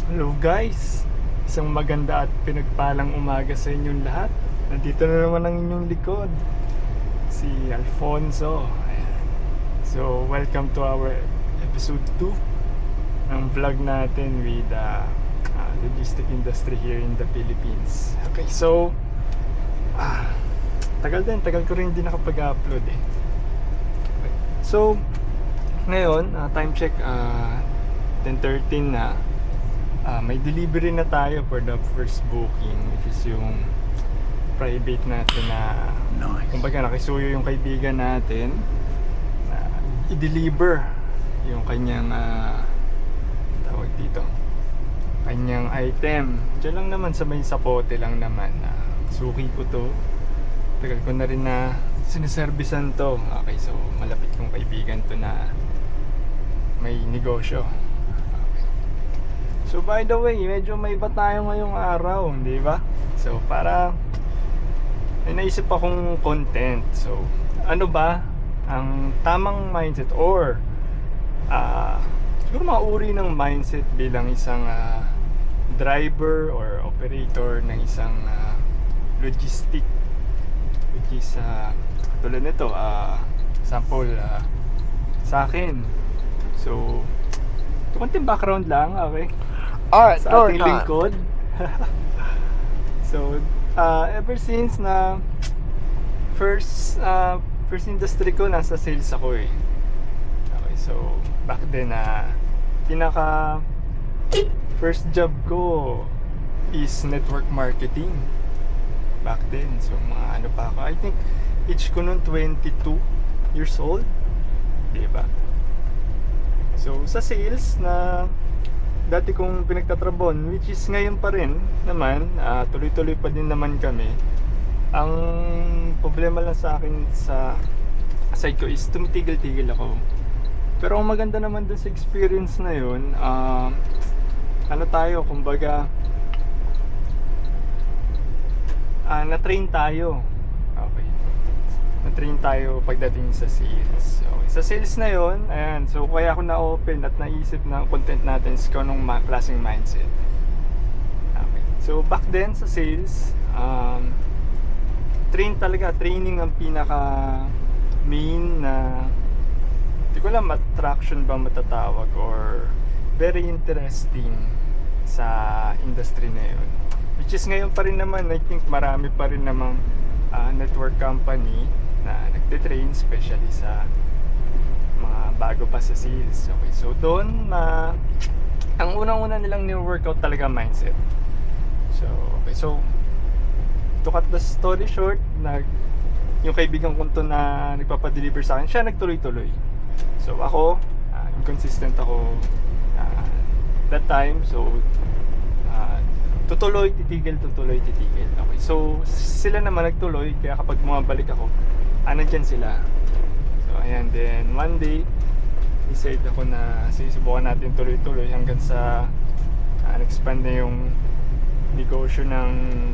Hello guys! Isang maganda at pinagpalang umaga sa inyong lahat. Nandito na naman ang inyong likod, si Alfonso. Ayan. So, welcome to our episode 2 ng vlog natin with logistic industry here in the Philippines. Okay, so tagal ko rin hindi nakapag-upload eh. Okay. So, ngayon, time check 10:13 na. May delivery na tayo for the first booking, which is yung private natin na kumbaga nakisuyo yung kaibigan natin na i-deliver yung kanyang tawag dito, kanyang item. Diyan lang naman sa may sapote lang naman. Suki ko to, tagal ko na rin na siniservisan to. Okay, so malapit kong kaibigan to na may negosyo. So by the way, medyo may iba tayo ngayong araw, di ba? So para may naisip akong content. So ano ba ang tamang mindset or siguro mga uri ng mindset bilang isang driver or operator ng isang logistic, which is tulad nito, sample sa akin. So konting background lang, okay? Alright, Sa ating story time. lingkod. So, ever since na first industry ko, nasa sales ako eh. Okay, so back then pinaka first job ko is network marketing back then. So mga ano pa ako, I think age ko noon 22 years old, diba? So sa sales na dati kong pinagtatrabon, which is ngayon pa rin naman, tuloy-tuloy pa din naman kami. Ang problema lang sa akin sa side ko is tumitigil-tigil ako. Pero ang maganda naman dun sa experience na yun, ano tayo, kumbaga na-train tayo. Okay, na-train tayo pagdating sa sales. Okay, sa sales na yon, ayan, so kaya ako na-open at naisip na content natin is kung anong klaseng mindset. Okay, so back then sa sales, training ang pinaka main na, hindi ko alam, attraction ba matatawag or very interesting sa industry na yun. Which is ngayon pa rin naman, I think marami pa rin namang network company na nagtitrain, especially sa mga bago pa sa sales. Okay, so doon ang unang-una nilang ni-workout talaga mindset. So, okay, so to cut the story short, yung kaibigan ko to na nagpapadeliver sa akin, siya nagtuloy-tuloy. So ako, inconsistent ako that time. So titigil. Okay, so sila naman nagtuloy, kaya kapag bumabalik ako, nandyan sila. So ayan, then one day decide ako na susubukan natin tuloy-tuloy hanggang sa nag-expand na yung negosyo ng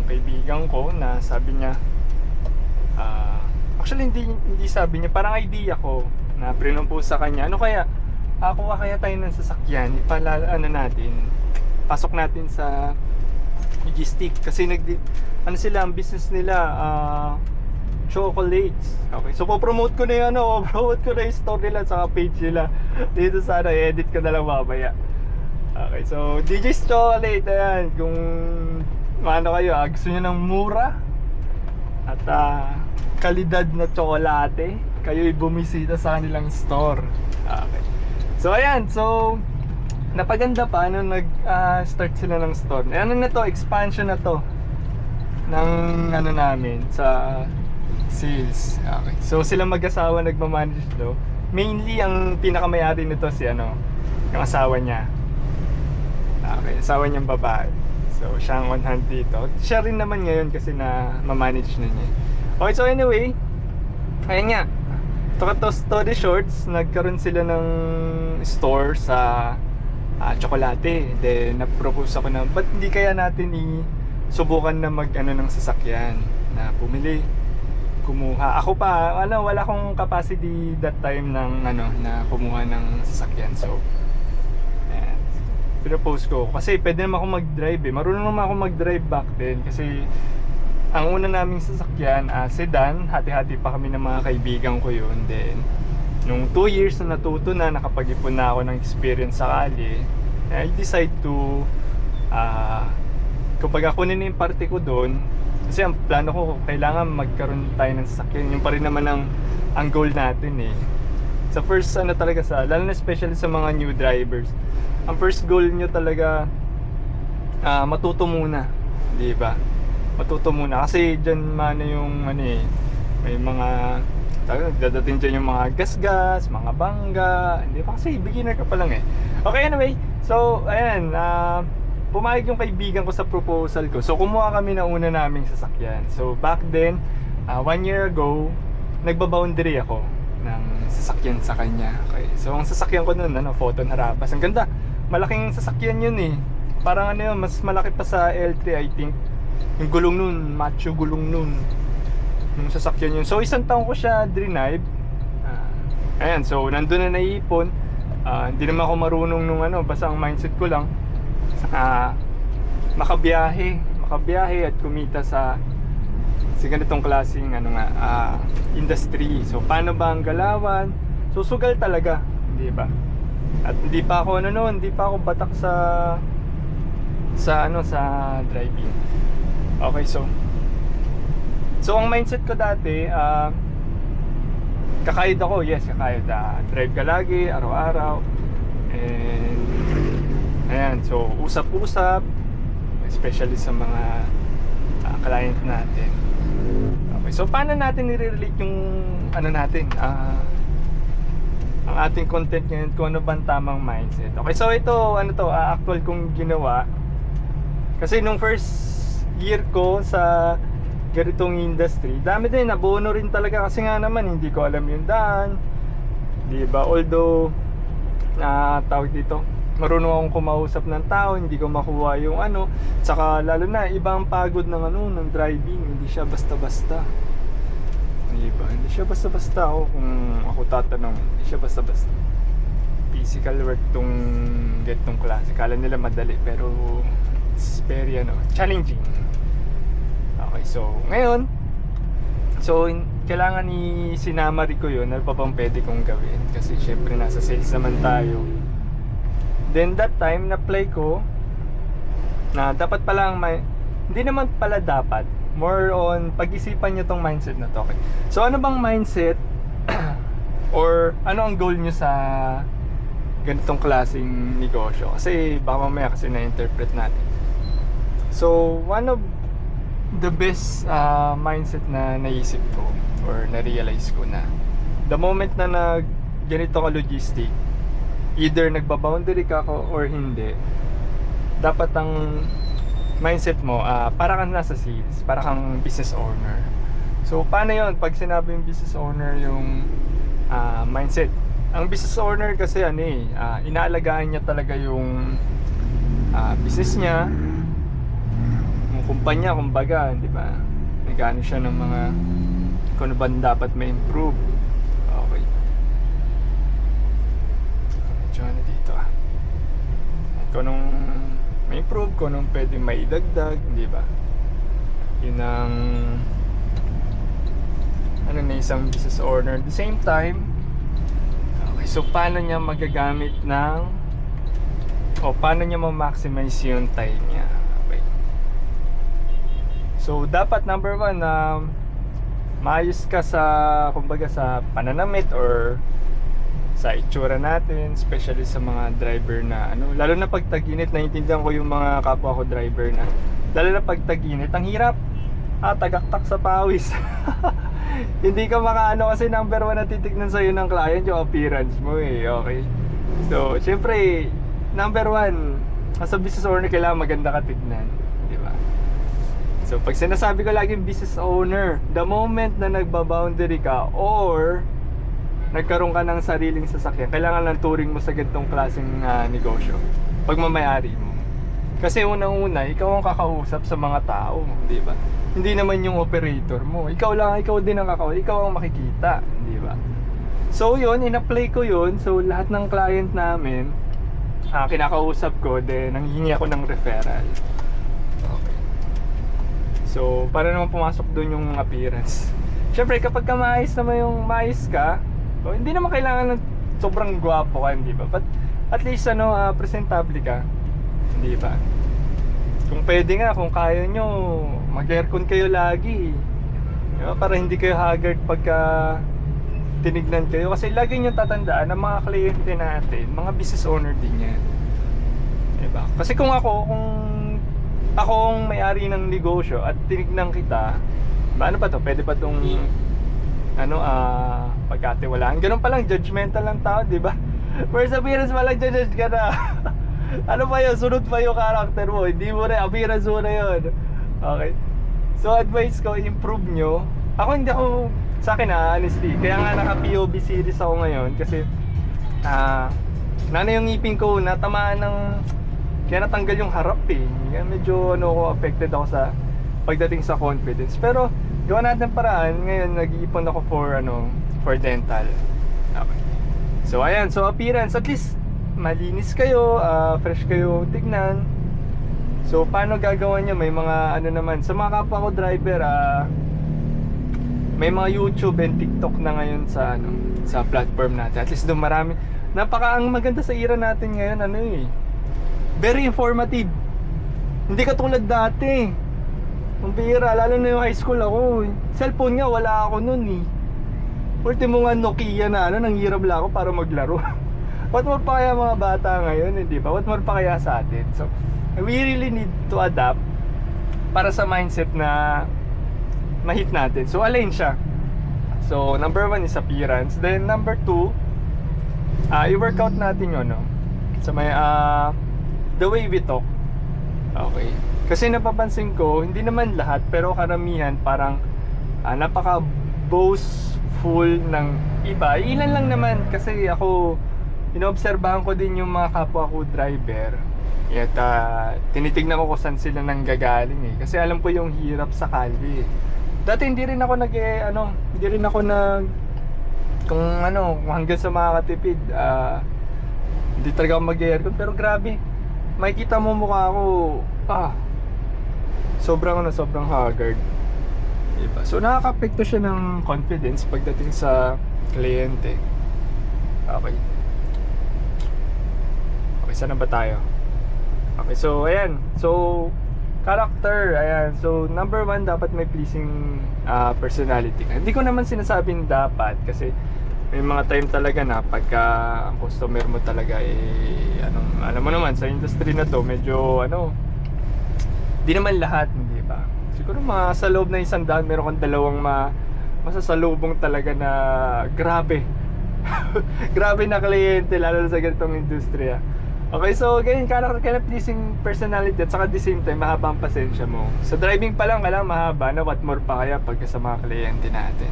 kaibigan ko, na sabi niya, actually hindi sabi niya, parang idea ko na prinumpos sa kanya, ano kaya kuha kaya tayo ng sasakyan, pasok natin sa logistic, kasi sila, ang business nila chocolates. Okay, so po-promote ko na yung store nila sa page nila dito sa edit ko na lang mamaya. Okay, so DJ's Chocolate, ayan, kung kayo, gusto nyo ng mura at kalidad na tsokolate, kayo'y bumisita sa kanilang store. Okay, so ayan, so napaganda pa nung nag-start sila ng store. Ano na to, expansion na to ng namin sa sales. Okay, so sila mag-asawa nagmamanage to. Mainly ang pinakamayari nito si yung asawa niya. Okay, asawa niyang babae. So siya ang on hand dito. Siya rin naman ngayon kasi na ma-manage na niya. Okay, so anyway, ayun nga, to cut the story shorts, nagkaroon sila ng store sa tsokolate. Then nag-propose ako na, ba't hindi kaya natin subukan na ng sasakyan, na bumili, kumuha. Ako pa, wala akong capacity that time ng na kumuha ng sasakyan. So pinapose ko. Kasi pwede naman ako mag-drive eh. Marunong naman ako mag-drive back then. Kasi ang una naming sasakyan, sedan. Hati-hati pa kami ng mga kaibigan ko yun. Then, nung 2 years na natuto na, nakapag-ipon na ako ng experience sa kali, I decide to kumbaga kunin yung parte ko doon. Kasi ang plano ko, kailangan magkaroon tayo ng sasakyan. Yung pa rin naman ang goal natin eh. Sa first talaga lalo na especially sa mga new drivers, ang first goal nyo talaga matuto muna, di ba? Matuto muna kasi diyan man yung may mga dadating dyan yung mga gas-gas, mga bangga, hindi pa kasi beginner ka pa lang eh. Okay, anyway, so ayan, pumayag yung kaibigan ko sa proposal ko. So kumuha kami ng una naming sasakyan. So back then, 1 year ago, nagbaboundary ako ng sasakyan sa kanya. Okay. So ang sasakyan ko noon, Photon Harabas. Ang ganda. Malaking sasakyan yun eh. Parang yun, mas malaki pa sa L3 I think. Yung gulong nun, macho gulong nun. Yung sasakyan yun. So isang taon ko siya drive. Ayan, so nandun na naiipon. Hindi naman ako marunong nung basta ang mindset ko lang makabiyahe at kumita sa ganitong klaseng industry. So paano ba ang galawan? So sugal talaga, di ba? At hindi pa ako hindi pa ako batak sa driving. Okay, so ang mindset ko dati, kakayod ako, yes, kakayod. Drive ka lagi, araw-araw. And ayan, so usap-usap, especially sa mga client natin. Okay, so paano natin i-relate yung natin, ang ating content ngayon, kung ano bang tamang mindset. Okay, so ito, actual kong ginawa. Kasi nung first year ko sa ganitong industry, dami din, nabono rin talaga kasi nga naman hindi ko alam yung daan, di ba? Although tawag dito, marunong akong kumausap ng tao, hindi ko makuha yung tsaka lalo na ibang pagod ng ng driving, hindi siya basta-basta, diba? Hindi siya basta-basta. Kung ako tatanong, hindi siya basta-basta. Physical work tong ganitong klase. Kala nila madali pero it's very challenging. Okay, so ngayon, kailangan sinamari ko yun. Ano pa bang pwede kong gawin? Kasi syempre nasa sales naman tayo. Then that time, na-play ko na dapat palang hindi naman pala dapat, more on pag-isipan nyo tong mindset na to. Okay. So ano bang mindset or ano ang goal nyo sa ganitong klaseng negosyo? Kasi baka mamaya kasi na-interpret natin. So one of the best mindset na naisip ko or na-realize ko na the moment na ganito ka logistic, either nagbaboundary ka or hindi, dapat ang mindset mo para kang nasa sales, para kang business owner. So paano yun? Pag sinabi yung business owner yung mindset, ang business owner kasi inaalagaan niya talaga yung business niya, yung kumpanya, kumbaga, di ba? Nag-ano siya ng mga kung ano ba dapat ma-improve. Okay. Medyo dito kung anong ma-improve, kung anong pwede maidagdag, di ba? Yun ang na isang business owner. At the same time, okay, so paano niya magagamit paano niya ma-maximize yung time niya. Okay. So dapat number 1 maayos ka sa kumbaga sa pananamit or sa itsura natin, especially sa mga driver na lalo na pag tag-init. Naiintindihan ko yung mga kapwa ko driver na lalo na pag tag-init, ang hirap tagaktak sa pawis. Hindi ka kasi number 1 na titignan sa'yo ng client yung appearance mo okay. So syempre number 1 as a business owner, kailangan maganda ka tignan, di ba? So pag sinasabi ko lagi business owner, the moment na nagbaboundary ka or nagkaroon ka ng sariling sasakyan, kailangan lang turing mo sa ganitong klaseng negosyo, pagmamayari mo. Kasi unang-una, ikaw ang kakausap sa mga tao, di ba? Hindi naman yung operator mo. Ikaw din ang kakausap, ikaw ang makikita, di ba? So yun, in-apply ko yun. So lahat ng client namin, kinakausap ko, then nanghihingi ako ng referral. Okay. So, para naman pumasok doon yung appearance. Siyempre, kapag ka maayos ka, so, hindi naman kailangan ng sobrang gwapo ka, hindi ba? But at least presentable ka, hindi ba? Kung pwede nga, kung kaya nyo, mag-aircon kayo lagi, di ba? Para hindi kayo haggard pagka tinignan kayo. Kasi lagi nyo tatandaan ang mga kliyente natin, mga business owner din yan, diba? Kasi kung ako ang may-ari ng negosyo at tinignan kita, ano pa to? Pwede pa tong pagkatiwalaan? Ganun pa lang, judgmental lang tao, diba? First appearance pa lang, judge ka na. Ano pa yun? Sunod pa yung character mo. Hindi mo na, appearance mo na yun. Okay. So advice ko, improve nyo. Hindi ako sa akin honestly, kaya nga naka POV series ako ngayon kasi yung ngipin ko natamaan ng, kaya natanggal yung harap kaya medyo affected ako sa pagdating sa confidence, pero gawa natin paraan. Ngayon nag-iipon ako for dental. Okay. So ayan, so appearance, at least malinis kayo, fresh kayo tignan. So paano gagawa nyo? May mga naman sa mga kapwa ko driver, may mga YouTube and TikTok na ngayon sa platform natin. At least doon marami. Ang maganda sa era natin ngayon, very informative. Hindi katulad dati. Ang bihira, lalo na yung high school ako. Cellphone nga, wala ako nun Ultimo nga Nokia na nang hirap lang ako para maglaro. What more pa kaya mga bata ngayon, hindi ba? What more pa kaya sa atin? So, we really need to adapt para sa mindset na ma-hit natin. So alin siya. So number 1 is appearance. Then number 2, i-workout natin yun sa may the way we talk. Okay. Kasi napapansin ko, hindi naman lahat, pero karamihan parang napaka boastful ng iba. Ilan lang naman, kasi ako inoobserbahan ko din yung mga kapwa ko driver. At tinitignan ko kung saan sila nanggagaling kasi alam ko yung hirap sa kalye. Dati hindi rin ako kung hanggang sa makakatipid, hindi talaga ako mag-aircon, pero grabe, makikita mo mukha ko, sobrang haggard, diba? So nakaka-apekto siya ng confidence pagdating sa kliyente. Okay, saan na ba tayo? Okay, so ayan, so character, ayan. So number 1, dapat may pleasing personality ka. Hindi ko naman sinasabing dapat, kasi may mga time talaga na pagka ang customer mo talaga alam mo naman sa industry na to, medyo di naman lahat, hindi ba? Siguro mga sa loob na 100, meron kang dalawang masasalubong talaga na grabe. Grabe na kliyente, lalo na sa ganitong industriya. Okay, so ganyan, character ka na pleasing personality, at saka at the same time mahaba ang pasensya mo. Sa driving pa lang mahaba na, what more pa kaya pagka sa mga kliyente natin.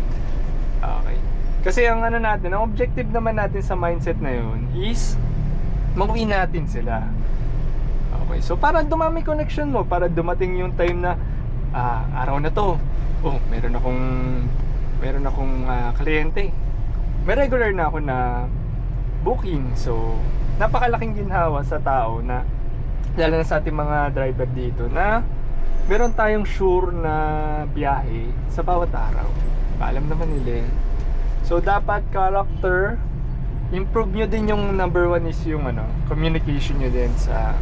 Okay. Kasi ang natin, ang objective naman natin sa mindset na yun is mauwi natin sila. Okay, so para dumami connection mo, para dumating yung time na araw na to, meron akong kliyente. May regular na ako na booking. So napakalaking ginhawa sa tao, na lalo na sa ating mga driver dito, na meron tayong sure na biyahe sa bawat araw. Alam naman nila. So dapat character, improve nyo din yung number 1 is yung communication nyo din sa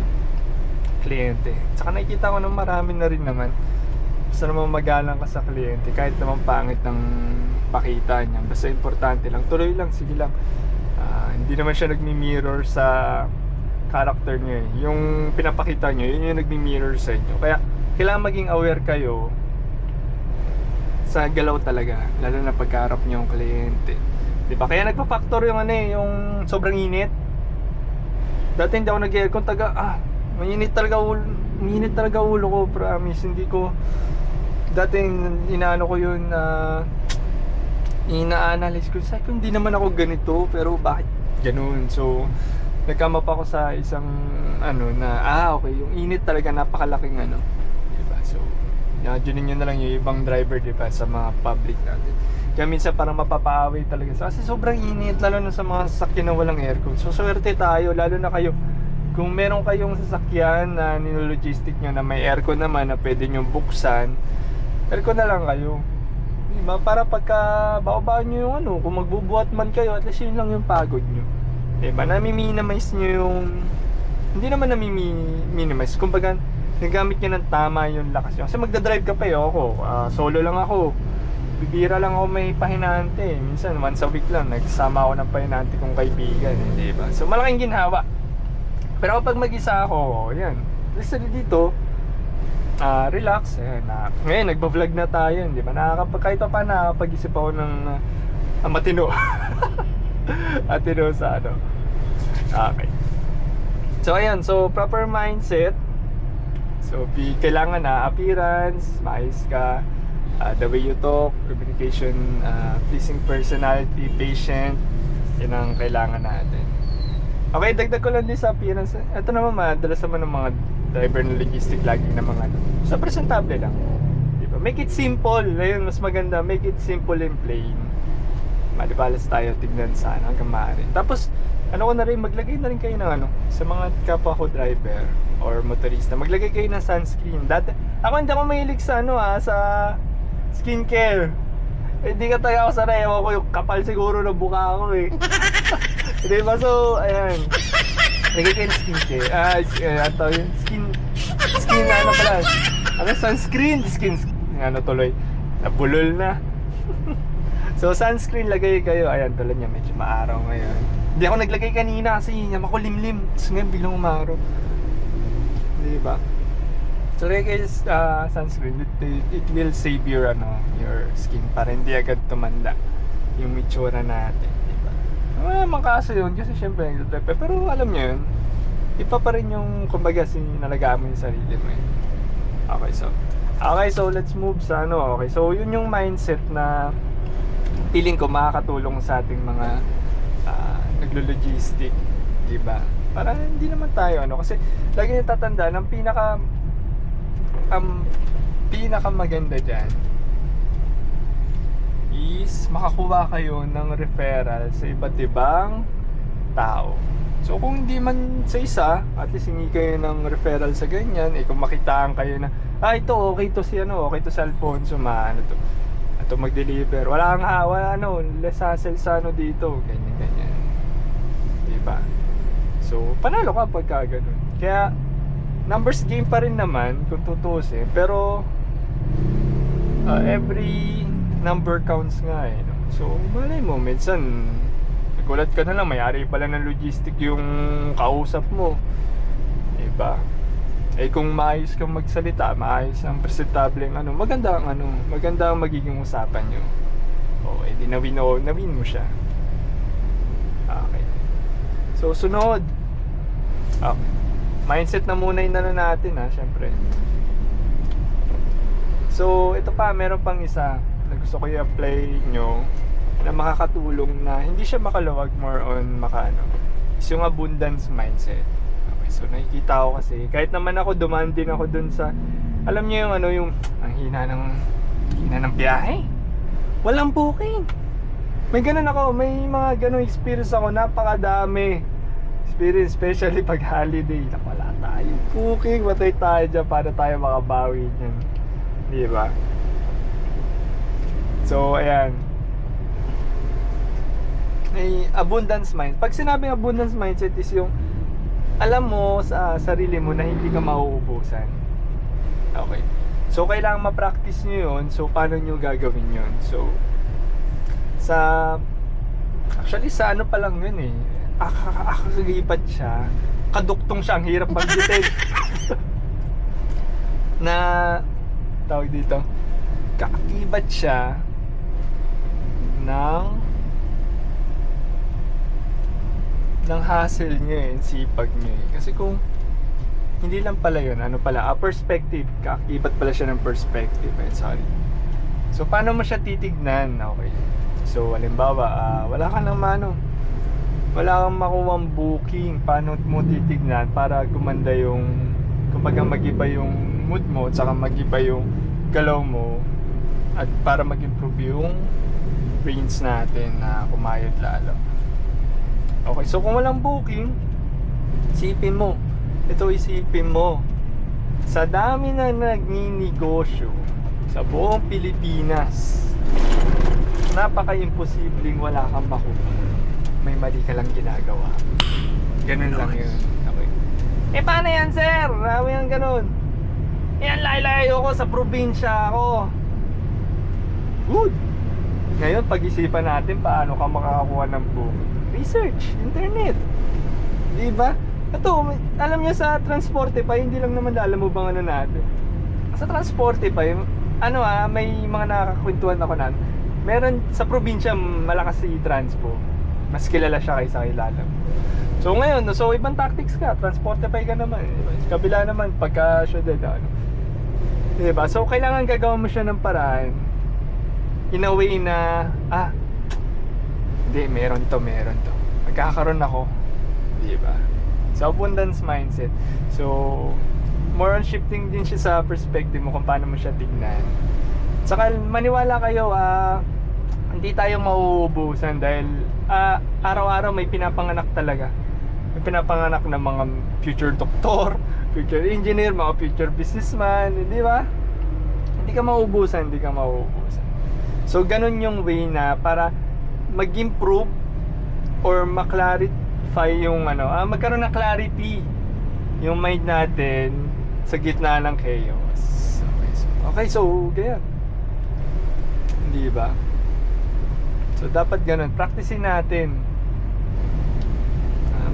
kliyente. Tsaka nakikita ko na marami na rin naman, basta naman magalang ka sa kliyente, kahit naman pangit ng pakita niya, basta importante lang, tuloy lang, sige lang. Hindi naman siya nagmi-mirror sa character niya Yung pinapakita niyo, yun yung nagmi-mirror sa inyo. Kaya kailangan maging aware kayo sa galaw talaga, lalo na pagkaharap niyo yung kliyente. Di ba? Kaya nagpa-factor yung yung sobrang init. Dati hindi ako nag-aircon, mainit talaga ulo ko, promise. Hindi ko dati inaano ko yun, ina-analyze ko, sabi ko hindi naman ako ganito, pero bakit ganun? So nagkama pa ako sa isang okay, yung init talaga napakalaking diba? So imagine nyo na lang yung ibang driver, diba, sa mga public natin. Kaya minsan parang mapapaaway talaga kasi sobrang init, lalo na sa mga sasakyan na walang aircon. So swerte tayo, lalo na kayo kung meron kayong sasakyan na nilogistic nyo na may aircon naman na pwede nyo buksan, aircon na lang kayo. Diba? Para pagka babaan nyo yung ano, kung magbubuhat man kayo, at least yun lang yung pagod nyo. Diba? Nami-minimize nyo yung, hindi naman nami-minimize, kumbaga nagamit nyo ng tama yung lakas nyo. Kasi magdadrive ka pa ako, solo lang ako, bibira lang ako may pahinante. Minsan once a week lang nagsama ako ng pahinante kong kaibigan, diba? So malaking ginhawa. Pero kapag mag-isa ako, yan, listen dito, relax, ayan, ngayon nagba-vlog na tayo, di ba? Kahit pa nakakapag-isip ako ng matino. Matino sa ano. Okay. So ayan, so proper mindset. So kailangan na appearance, maayos ka, the way you talk, communication, pleasing personality, patient, yun ang kailangan natin. Okay, dagdag ko lang din sa appearance. Ito naman madalas naman ng mga driver ng logistic lagi na mga ano, sa presentable lang, diba? Make it simple, ayun mas maganda, make it simple and plain. Malibalas tayo tignan sa ano, hanggang maaari. Tapos ano ko na rin, maglagay na rin kayo ng ano, sa mga kapwa ko driver or motorista, maglagay kayo ng sunscreen. Dati ako hindi ako mahilig sa ano sa skincare. Hindi ka tayo ako sanay, ewan ko yung kapal siguro ng buka ko eh. Diba? So, ayan, lagay kayo ng skincare. Ato yung skin ano pala, ano, sunscreen, ano tuloy, nabulol na. So, sunscreen lagay kayo. Ayan, tulad niya, medyo maaraw ngayon. Hindi ako naglagay kanina kasi makulimlim. Tapos ngayon biglang umaraw. Diba? So guys, sunscreen, it will save your skin para hindi agad tumanda yung itsura natin, diba? Mga kaso yun kasi syempre pero alam nyo yun, iba pa rin yung kumbaga nalagaan mo yung sarili mo yun. Okay, so let's move sa ano. Okay, so yun yung mindset na feeling ko makakatulong sa ating mga naglo-logistic, diba? Para hindi naman tayo ano, kasi lagi nyo tatandaan ang pinakamaganda dyan is makakuha kayo ng referral sa iba't ibang tao. So kung hindi man sa isa, at least hingi kayo ng referral sa ganyan, kung makitaan kayo na ito okay to si Alfonso, ano to, ito mag-deliver, wala less hassle sa ano dito, ganyan, diba? So panalo ka pagka ganun. Kaya numbers game pa rin naman kung tutusin, pero every number counts nga no? So malay mo, minsan nagulat ka na lang, may-ari pala ng logistic yung kausap mo, diba? Kung maayos kang magsalita, maayos ang presentable ang maganda ang magiging usapan nyo. Di nawin mo siya. Okay, so sunod, okay, mindset na muna yung natin syempre. So ito pa, meron pang isa na gusto ko i-apply nyo na makakatulong, na hindi siya makalawag, more on is yung abundance mindset. Okay, so nakikita ko kasi kahit naman ako dumaan din ako dun sa, alam niyo yung yung ang hina ng biyahe, walang booking. May mga ganun experience ako, napakadami experience, especially pag holiday. Wala tayo booking, matay tayo dyan para tayo makabawi dyan, diba? So ayan, may abundance mind. Pag sinabing abundance mindset is yung alam mo sa sarili mo na hindi ka mauubusan. Okay, so kailangan ma-practice nyo yun. So paano nyo gagawin yun? So actually sa ano pa lang yun akagibat siya, kaduktong siya, ang hirap mag-detect. Na tawag dito, kaakibat siya ng hassle nyo sipag nyo kasi kung hindi lang pala yun, perspective, kaakibat pala siya ng perspective. Sorry. So paano mo siya titignan? Okay, so halimbawa wala kang makuwang booking, paano mo titignan para gumanda yung, kumbaga mag-iba yung mood mo, at saka mag-iba yung galaw mo, at para mag-improve yung brains natin na kumayod lalo. Okay, so kung walang booking, isipin mo, Ito isipin mo, sa dami na nagninegosyo sa buong Pilipinas, napaka-imposibleng wala kang makuha. May mali ka lang ginagawa. Ganun lang yun. Okay. Eh paano yan, sir? Marami yan ganun. Yan, layo ko sa probinsya ako. Good. Ngayon, pag-isipan natin paano ka makakakuha ng book. Research, internet. Diba? Ito, alam niyo sa Transportify, hindi lang naman alam mo bang ano natin. Sa Transportify, may mga nakakakwentuhan ako na meron sa probinsya malakas si Transpo. Mas kilala siya kaysa kilala mo. So ngayon, so ibang tactics ka, Transportify ka naman. Kabila naman, pagka syudad, diba? So kailangan gagawin mo siya ng paraan in a way na, hindi, meron to. Magkakaroon ako. Diba? So abundance mindset. So more on shifting din siya sa perspective mo kung paano mo siya tignan. Saka maniwala kayo, hindi tayo mauubusan dahil araw-araw may pinapanganak talaga. May pinapanganak ng mga future doktor, future engineer, mga future businessman, di ba? Hindi ka mauubusan. So ganun yung way na para mag-improve or ma-clarify yung magkaroon ng clarity yung mind natin sa gitna ng chaos. Okay, so ganyan. Hindi ba? So dapat ganun, practicein natin.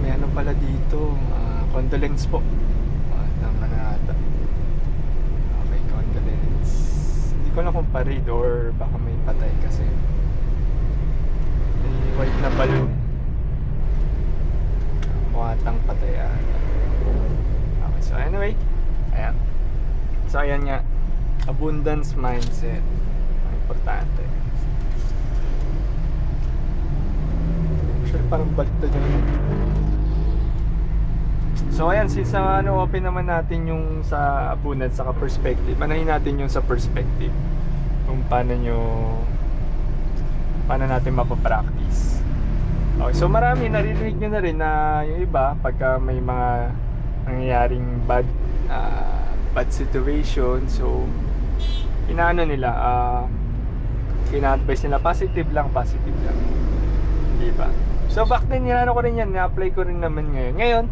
May ano pala dito, condolence po. Tama na ata. Okay, condolence. Hindi ko na kung parade or baka may patay kasi. May white na balloon. Muhatang patay ata. Okay, so anyway, ayan. So ayan nga, abundance mindset. Importante. Actually, parang balito dyan. So ayan, since open naman natin yung sa abundance saka perspective, anahin natin yung sa perspective kung paano natin mapapractice. Okay, so marami naririnig nyo na rin na yung iba pagka may mga nangyayaring bad situation, so inaano nila, ina-advise nila positive lang, di ba? So back then ko rin yan, na-apply ko rin naman ngayon.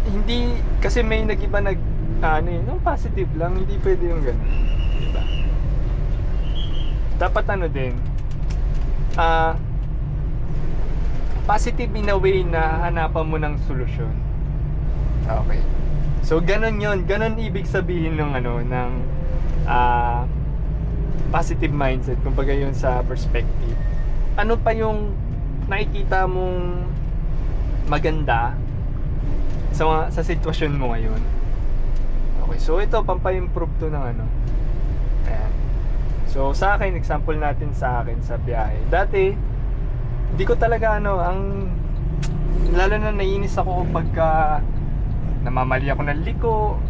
Hindi kasi may nag-iba yung positive lang, hindi pwede yung ganun, di ba? Dapat din positive in a way na hanapan mo ng solusyon. Okay. So ganun ibig sabihin ng positive mindset, kumbaga yun sa perspective. Ano pa yung nakikita mong maganda sa sitwasyon mo ngayon? Okay, so ito pampa-improve to ng ayan. So sa akin, example natin sa akin sa biyahe. Dati hindi ko talaga lalo na naiinis ako pagka namamali ako ng liko.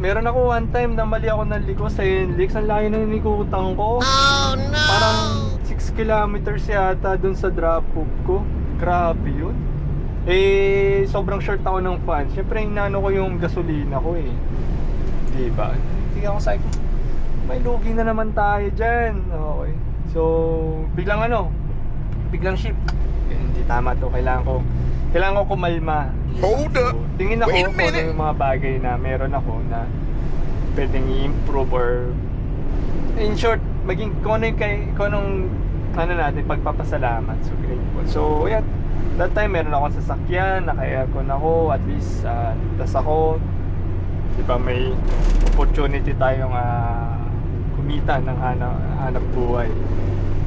Meron ako one time na mali ako ng liko sa NLEX. Ang layo ng inikutang ko. Oh no! Parang 6 kilometers yata dun sa drop-off ko. Grabe yun. Sobrang short ako ng fan. Siyempre, inano ko yung gasolina ko Diba? Tingnan ko sa akin, may lugi na naman tayo dyan. Okay. So, biglang shift. Hindi tama to. Kailangan ko kumalma. Hold up. So, tingin ako kung ano yung mga bagay na meron ako na pwedeng i-improve or in short, maging kung anong natin, pagpapasalamat. So grateful. So yan, that time meron akong sasakyan, naka-aircon ako, at least ligtas ako. Diba, may opportunity tayong kumita ng hanap buhay.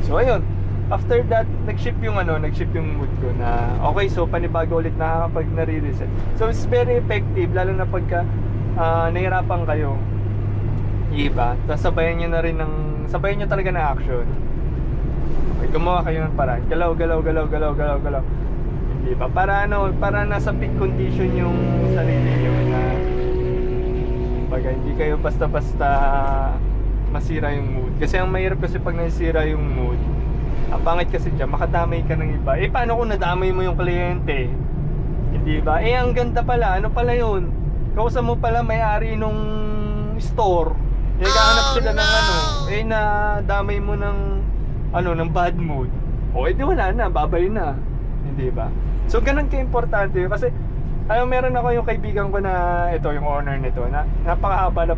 So ayun, after that, nag-shift yung mood ko na okay, so panibago ulit kapag nare-reset. So it's very effective, lalo na pagka nahirapan kayo. Iba, tapos sabayan nyo talaga na action. Okay, gumawa kayo ng paraan. Galaw. Hindi ba? Para nasa peak condition yung sarili nyo na hindi kayo basta-basta masira yung mood. Kasi ang mahirap kasi pag nasira yung mood, ang pangit kasi dyan, makadamay ka ng iba. Paano kung nadamay mo yung kliyente? Hindi ba? Eh, ang ganda pala. Ano pala yun? Kausap mo pala may-ari nung store. Eh, kahanap sila ng ano. Eh, na damay mo ng ano, ng bad mood. O, eh, di wala na. Babay na. Hindi ba? So, ganun ka-importante yun. Kasi, meron ako yung kaibigan ko na ito, yung owner nito, na napakahaba na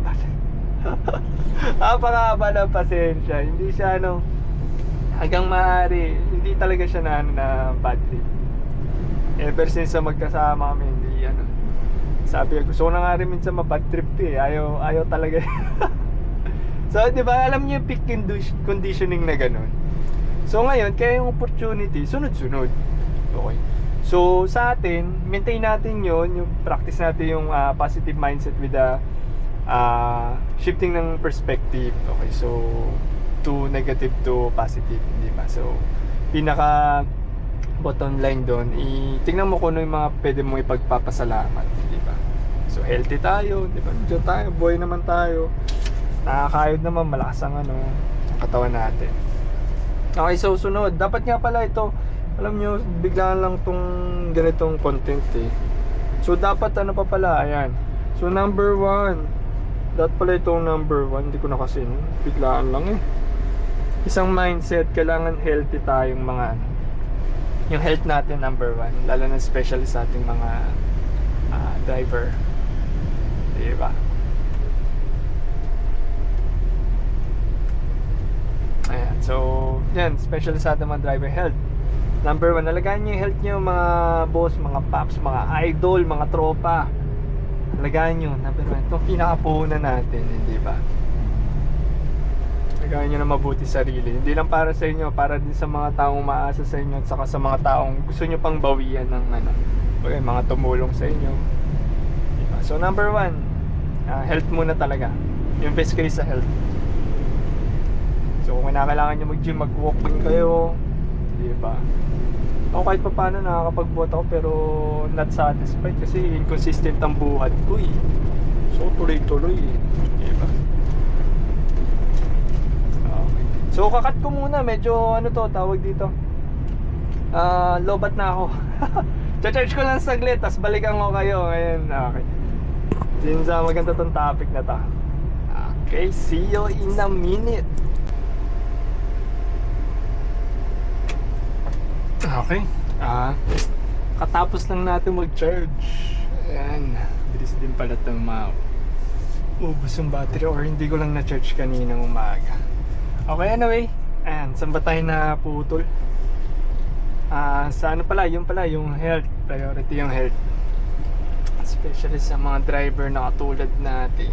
napakahaba na pasensya. Hindi siya, ano, hanggang maaari, hindi talaga siya na bad trip. Ever since na magkasama kami, hindi ano. Sabi ko, gusto ko na nga rin minsan ma-bad trip eh. Ayaw talaga. So, di ba, alam niyo yung peak conditioning na ganun. So, ngayon, kaya yung opportunity, sunod-sunod. Okay. So, sa atin, maintain natin yun, yung practice natin yung positive mindset with the shifting ng perspective. Okay, so, to negative to positive, di ba? So, pinaka bottom line doon, tingnan mo kung ano yung mga pwede mong ipagpapasalamat, di ba? So, healthy tayo, di ba? Diyan tayo, buhay naman tayo. Nakakayod naman, malakas ang ano, katawan natin. Okay, so sunod. Dapat nga pala ito, alam nyo, biglaan lang tong ganitong content eh. So, dapat ano pa pala, ayan. So, number 1. Dapat pala itong number 1. Hindi ko na kasi, biglaan lang eh. Isang mindset, kailangan healthy tayong mga ano. Yung health natin number 1, lalo na especially sa ating mga driver, diba? Ayan, so yan, especially sa ating mga driver, health number 1. Alagaan nyo yung health nyo, mga boss, mga paps, mga idol, mga tropa. Alagaan nyo, number 1. Itong pinakapuhunan natin, di ba? Gawin nyo na mabuti sarili. Hindi lang para sa inyo, para din sa mga taong umaasa sa inyo at saka sa mga taong gusto nyo pang bawian ng ano, okay, mga tumulong sa inyo. Diba? So number 1, health muna talaga. Invest kayo sa health. So kung kinakailangan nyo mag-gym, mag-walking kayo, diba? Ako kahit pa paano nakakapag-buhat ako pero not satisfied kasi inconsistent ang buhat ko eh. So tuloy-tuloy eh. Diba? So kakat ko muna, medyo ano to, tawag dito, lobat na ako. Cha-charge ko lang saglit, tas balikan ko kayo ngayon. Okay, since maganda tong topic na to. Okay, see you in a minute. Okay, katapos lang natin mag-charge. Ayan, bilis din pala itong ubos yung battery, or hindi ko lang na-charge kaninang umaga. Okay, anyway, ayan, saan ba tayo na putol? Sa ano pala, yung health, priority yung health. Especially sa mga driver na katulad natin,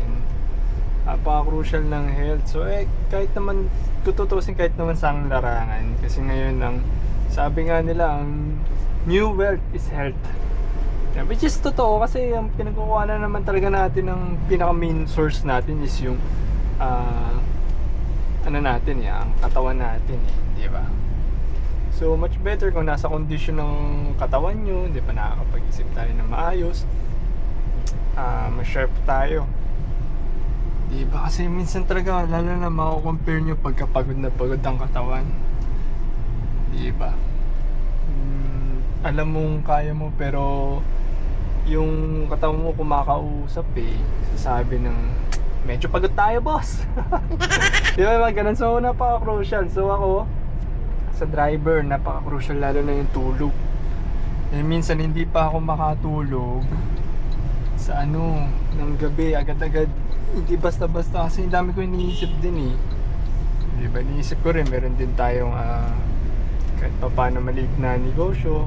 napaka-crucial ng health. So kahit naman, tututusin kahit naman sa ang larangan. Kasi ngayon, sabi nga nila, ang new wealth is health. Which is totoo, kasi ang pinagkukuha na naman talaga natin, ng pinaka main source natin is yung ano natin ang katawan natin di ba? So much better kung nasa kondisyon ng katawan nyo, di ba, nakakapag-isip tayo ng maayos, ma-sharp tayo, di ba? Kasi minsan talaga, lalo na mako-compare nyo pagkapagod na pagod ang katawan, di ba? Alam mong kaya mo pero yung katawan mo kumakausap sasabi ng medyo pagod tayo, boss. Di ba, mga ganun? So napaka-crucial. So ako sa driver, napaka-crucial lalo na yung tulog. Minsan hindi pa ako makatulog sa ano ng gabi, agad-agad, hindi basta-basta kasi dami ko iniisip din di ba? Iniisip ko rin, meron din tayong kahit pa paano maliit na negosyo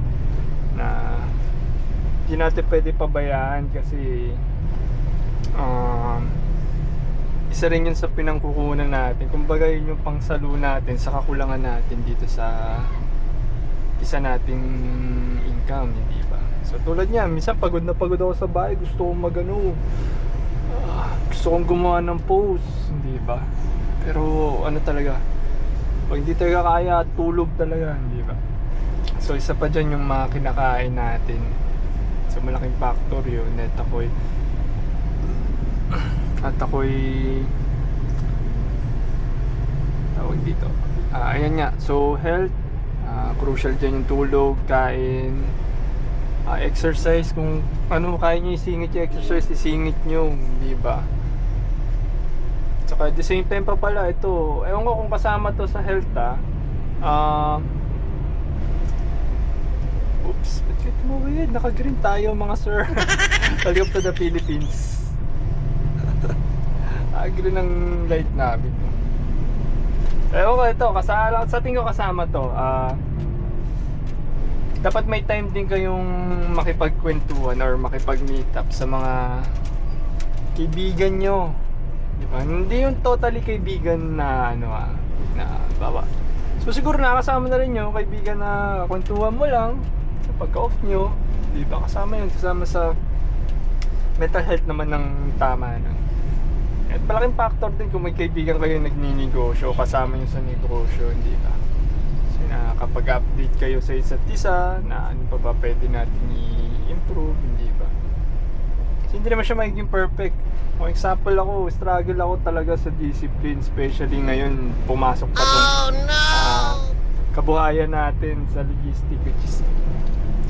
na hindi natin pwede pabayaan kasi isa rin yun sa pinangkukunan natin. Kumbaga yun yung pangsalo natin sa kakulangan natin dito sa isa nating income, hindi ba? So tulad niya, minsan pagod na pagod ako sa bahay, gusto kong gusto kong gumawa ng post, hindi ba? Pero ano talaga, pag hindi talaga kaya, tulog talaga, hindi ba? So isa pa dyan yung mga kinakain natin. So malaking factor yun. Ako'y tawag dito, ayan nga. So health, crucial dyan yung tulog, kain, exercise. Kung ano kaya nyo isingit yung exercise, isingit nyo, di ba? Tsaka at the same time pa pala, ito, ewan ko kung kasama to sa health oops, ba't kayo tumawid? Naka-green tayo mga sir. Welcome to the Philippines. Green ang light namin. Ewan ko, ito, sa tingin ko kasama to. Dapat may time din kayong makipagkwentuhan or makipag-meet up sa mga kaibigan nyo. Diba? Hindi yung totally kaibigan na na bawa. So siguro nakasama na rin yung kaibigan na kwentuhan mo lang sa pagka-off nyo. Diba? Kasama yun. Kasama sa mental health naman ng tama na. At malaking factor din kung may kaibigan kayo nagninegosyo o kasama nyo sa negosyo. Diba? So nakakapag-update kayo sa isa't isa na ano pa ba pwede natin i-improve. Hindi ba? So hindi naman siya magiging perfect. For example ako, struggle ako talaga sa discipline, especially ngayon pumasok pa tong kabuhayan natin sa logistic, which is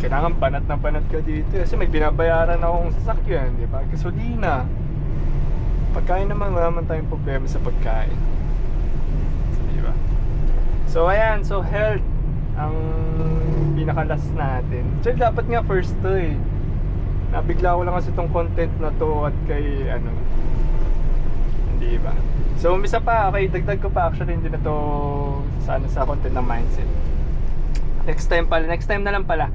kailangan panat na panat ka dito kasi may binabayaran akong sasakyan, di ba? Gasolina, pagkain naman, wala naman tayong problema sa pagkain, di ba? So ayan, so health ang pinaka-last natin. So dapat nga first to nabigla ko lang kasi itong content na to at kay hindi ba? So umpisa pa, okay, dagdag ko pa actually hindi na to sa content ng mindset. Next time na lang pala.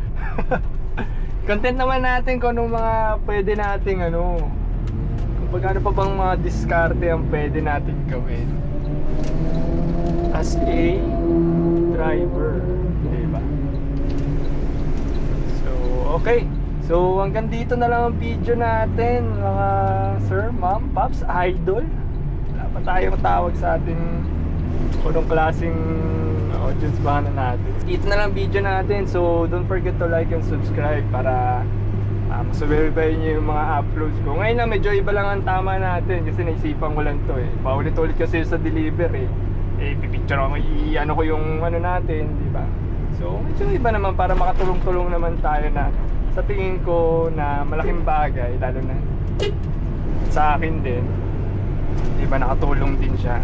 Content naman natin kung anong mga pwede nating kung pagkano pa bang mga diskarte ang pwede nating gawin as a driver, di ba? So okay. So hanggang dito na lang ang video natin mga sir, ma'am, pops, idol. Wala pa tayong tawag sa ating kunong klaseng audience ba na natin. Dito na lang video natin. So don't forget to like and subscribe para masubaybay nyo yung mga uploads ko. Ngayon na medyo iba lang ang tama natin kasi naisipan ko lang to paulit-ulit kasi sa deliver pipicture ako ko yung natin, di ba? So medyo iba naman para makatulong-tulong naman tayo na sa tingin ko na malaking bagay, lalo na sa akin din, di ba, nakatulong din siya.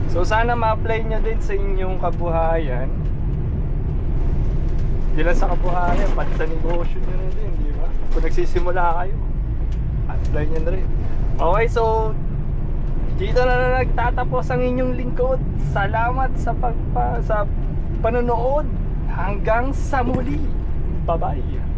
So sana ma-apply nyo din sa inyong kabuhayan, di lang sa kabuhayan, pati sa negosyo nyo na din, di ba? Kung nagsisimula kayo, apply nyo na rin. Okay, so dito na nagtatapos ang inyong lingkod. Salamat sa panonood. Hanggang sa muli. Bye-bye.